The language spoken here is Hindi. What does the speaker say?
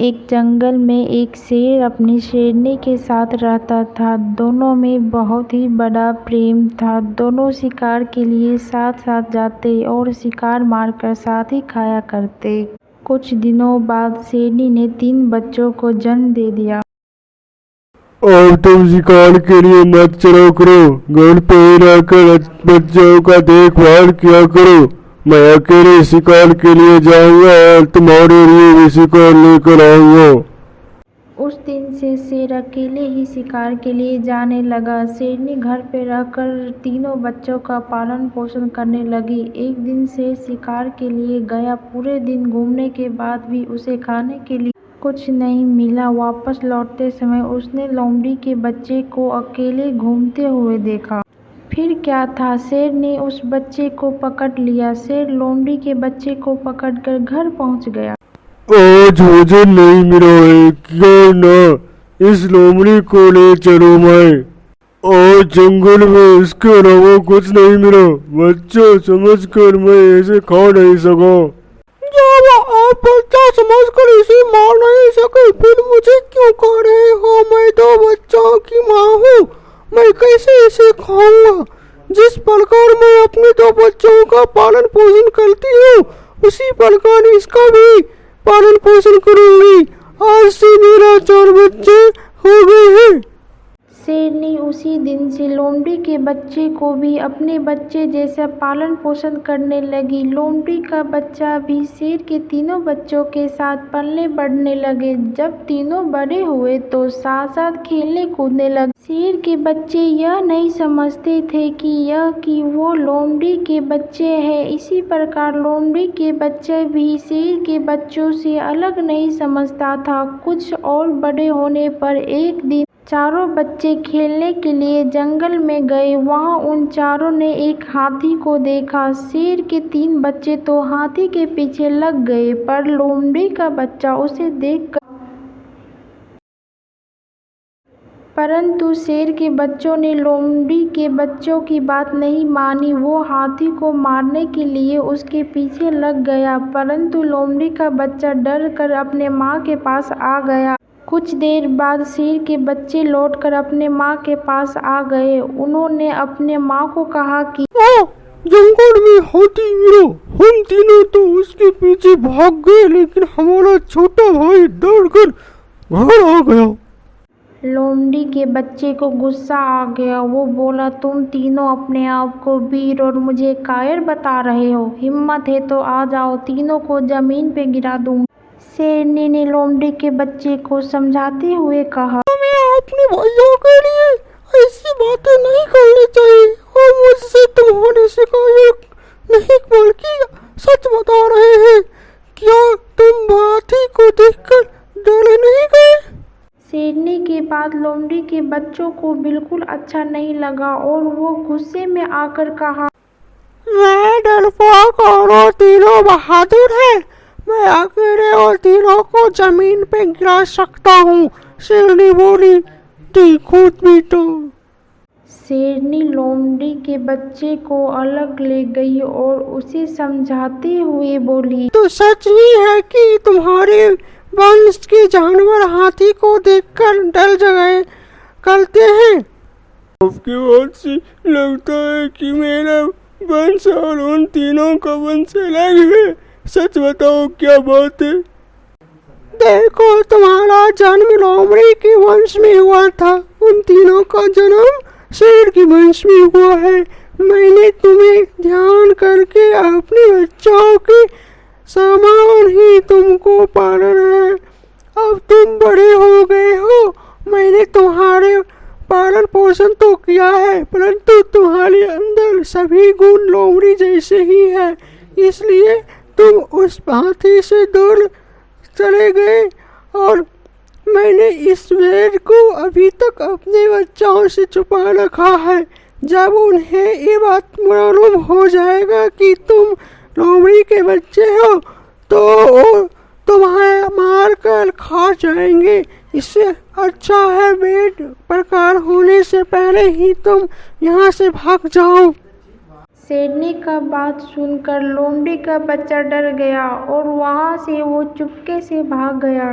एक जंगल में एक शेर अपनी शेरनी के साथ रहता था। दोनों में बहुत ही बड़ा प्रेम था। दोनों शिकार के लिए साथ साथ जाते और शिकार मारकर साथ ही खाया करते। कुछ दिनों बाद शेरनी ने 3 बच्चों को जन्म दे दिया। अब तुम शिकार के लिए मत चलो करो, घर पे ही रहकर बच्चों का देखभाल किया करो। मैं अकेले शिकार के लिए जाऊंगा और तुम्हारे लिए भी शिकार लेकर आऊंगा। उस दिन से शेर अकेले ही शिकार के लिए जाने लगा। शेरनी घर पे रहकर तीनों बच्चों का पालन पोषण करने लगी। एक दिन शेर शिकार के लिए गया। पूरे दिन घूमने के बाद भी उसे खाने के लिए कुछ नहीं मिला। वापस लौटते समय उसने लोमड़ी के बच्चे को अकेले घूमते हुए देखा। फिर क्या था, शेर ने उस बच्चे को पकड़ लिया। शेर लोमड़ी के बच्चे को पकड़कर घर पहुंच गया। आज मुझे नहीं मिला है, क्यों ना इस लोमड़ी को ले चलो। मैं और जंगल में इसके अलावा कुछ नहीं मिला। बच्चा समझकर मैं इसे खा नहीं सका। जब आप बच्चा समझकर इसे मार नहीं सके, फिर मुझे क्यों खा रहे हो? मैं तो बच्चों की माँ हूँ, मैं कैसे इसे खाऊंगा? जिस प्रकार मैं अपने 2 बच्चों का पालन पोषण करती हूँ, उसी प्रकार इसका भी पालन पोषण करूंगी। आज से मेरा 4 बच्चे हो गए हैं। शेरनी उसी दिन से लोमड़ी के बच्चे को भी अपने बच्चे जैसा पालन पोषण करने लगी। लोमड़ी का बच्चा भी शेर के तीनों बच्चों के साथ पलने बढ़ने लगे। जब तीनों बड़े हुए तो साथ साथ खेलने कूदने लगे। शेर के बच्चे यह नहीं समझते थे कि वो लोमड़ी के बच्चे हैं। इसी प्रकार लोमड़ी के बच्चे भी शेर के बच्चों से अलग नहीं समझता था। कुछ और बड़े होने पर एक दिन चारों बच्चे खेलने के लिए जंगल में गए। वहां उन चारों ने एक हाथी को देखा। शेर के 3 बच्चे तो हाथी के पीछे लग गए, पर लोमड़ी का बच्चा उसे देखकर परंतु शेर के बच्चों ने लोमड़ी के बच्चों की बात नहीं मानी। वो हाथी को मारने के लिए उसके पीछे लग गया, परंतु लोमड़ी का बच्चा डर कर अपने माँ के पास आ गया। कुछ देर बाद शेर के बच्चे लौटकर अपने माँ के पास आ गए। उन्होंने अपने माँ को कहा कि जंगल में हाथी मिला। हम तीनों तो उसके पीछे भाग गए, लेकिन हमारा छोटा भाई डरकर घर आ गया। लोमड़ी के बच्चे को गुस्सा आ गया। वो बोला, तुम तीनों अपने आप को वीर और मुझे कायर बता रहे हो। हिम्मत है तो आ जाओ, तीनों को जमीन पे गिरा दूंगा। शेरनी ने लोमड़ी के बच्चे को समझाते हुए कहा, तुम्हें अपने भाइयों के लिए ऐसी बातें नहीं करनी चाहिए और मुझसे तुम्हारी शिकायत नहीं बल्कि सच बता रहे हैं। क्या तुम हाथी को देखकर डरे नहीं गए? शेरनी के बाद लोमड़ी के बच्चों को बिल्कुल अच्छा नहीं लगा और वो गुस्से में आकर कहा, मैं डरपोक और तीनों बहादुर है। मैं अकेले और तीनों को जमीन पे गिरा सकता हूँ। शेरनी बोली, देखो भी तो। शेरनी लोमड़ी के बच्चे को अलग ले गई और उसे समझाते हुए बोली, तो सच ही है कि तुम्हारे वंश के जानवर हाथी को देखकर डर गए करते हैं। आपकी बात से लगता है कि मेरा वंश और उन तीनों का वंश अलग है। सच बताओ, क्या बात है? देखो, तुम्हारा जन्म लोमड़ी के वंश में हुआ था, उन तीनों का जन्म शेर के वंश में हुआ है। मैंने तुम्हें ध्यान करके अपने बच्चों के समान ही तुमको पालना है। अब तुम बड़े हो गए हो। मैंने तुम्हारे पालन पोषण तो किया है, परंतु तुम्हारे अंदर सभी गुण लोमड़ी जैसे ही है, इसलिए तुम उस हाथी से दूर चले गए। और मैंने इस भेद को अभी तक अपने बच्चों से छुपा रखा है। जब उन्हें ये बात मालूम हो जाएगा कि तुम लोमड़ी के बच्चे हो, तो तुम्हें मार कर खा जाएंगे। इससे अच्छा है भेद प्रकार होने से पहले ही तुम यहाँ से भाग जाओ। शेरनी का बात सुनकर लोमड़ी का बच्चा डर गया और वहाँ से वो चुपके से भाग गया।